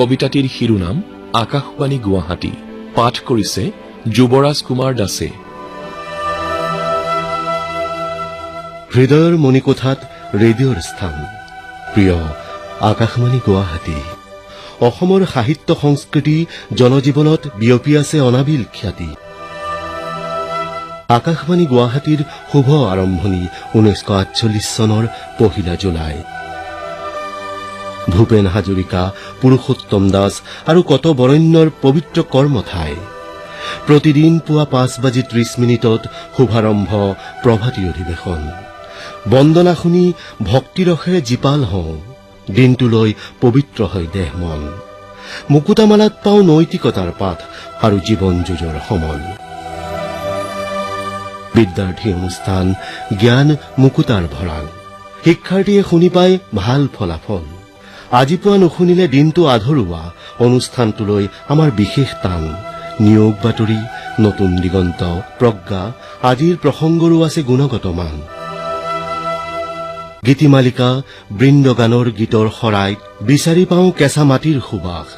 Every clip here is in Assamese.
কবিতাটিৰ শিৰোনাম আকাশবাণী গুৱাহাটী। পাঠ কৰিছে যুৱৰাজ কুমাৰ দাসে। হৃদয়ৰ মণিকোঠাত ৰেডিঅ'ৰ স্থান। প্ৰিয় আকাশবাণী গুৱাহাটী। অসমৰ সাহিত্য সংস্কৃতি জনজীৱনত বিয়পি আছে অনাবিল খ্যাতি। আকাশবাণী গুৱাহাটীৰ শুভ আৰম্ভণি 1948 চনৰ 1 জুলাই। ভূপেন হাজৰিকা, পুৰুষোত্তম দাস আৰু কত বৰেণ্যৰ পবিত্ৰ কৰ্মঠাই। প্ৰতিদিন পুৱা 5:30 শুভাৰম্ভ প্ৰভাতী অধিৱেশন। বন্দনা শুনি ভক্তিৰসেৰে জীপাল হওঁ, দিনটোলৈ পবিত্ৰ হয় দেহ মন। মুকুতামালাত পাওঁ নৈতিকতাৰ পাঠ আৰু জীৱন যুঁজৰ সমল। বিদ্যাৰ্থী অনুষ্ঠান, জ্ঞান মুকুতাৰ ভঁৰাল। শিক্ষাৰ্থীয়ে শুনি পায় ভাল ফলাফল। আজি পুৱা নুশুনিলে দিনটো আধৰুৱা। অনুষ্ঠানটোলৈ আমাৰ বিশেষ টান। নিয়োগ বাতৰি, নতুন দিগন্ত, প্ৰজ্ঞা, আজিৰ প্ৰসংগৰো আছে গুণগত মান। গীতিমালিকা, বৃন্দগানৰ গীতৰ শৰাইত বিচাৰি পাওঁ কেঁচা মাটিৰ সুবাস।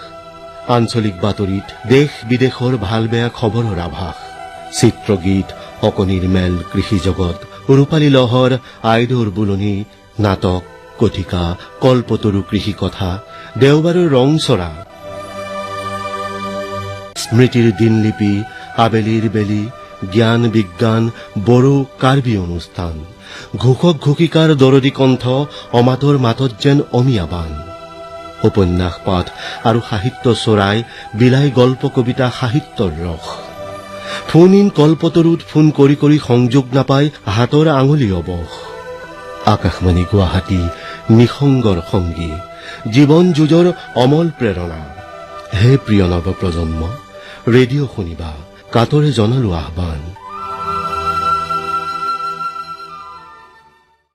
আঞ্চলিক বাতৰিত দেশ বিদেশৰ ভাল বেয়া খবৰৰ আভাস। চিত্ৰগীত, অকণিৰ মেল, কৃষি জগত, ৰূপালী লহৰ, আইদৰ বুলনি, নাটক, কথিকা, কল্পতৰু কৃষি কথা, দেওবাৰৰ ৰংচৰা, স্মৃতিৰ দিনলিপি, আবেলিৰ বেলি, জ্ঞান বিজ্ঞান, বড়ো কাৰ্বি অনুষ্ঠান, ঘোষক ঘোষিকাৰ দৰদী কণ্ঠ, অমাতৰ মাতত যেন অমিয়া বান। উপন্যাস পাঠ আৰু সাহিত্য চৰাই, বিলাই গল্প কবিতা সাহিত্যৰ ৰস। ফোন ইন কল্পতৰুত ফোন কৰি কৰি সংযোগ নাপায় হাতৰ আঙুলি অৱস। আকাশবাণী গুৱাহাটী নিসংগৰ সংগী, জীৱন যুঁজৰ অমল প্ৰেৰণা। হে প্ৰিয় নৱ প্ৰজন্ম, ৰেডিঅ' শুনিবা, কাতৰে জনালো আহ্বান।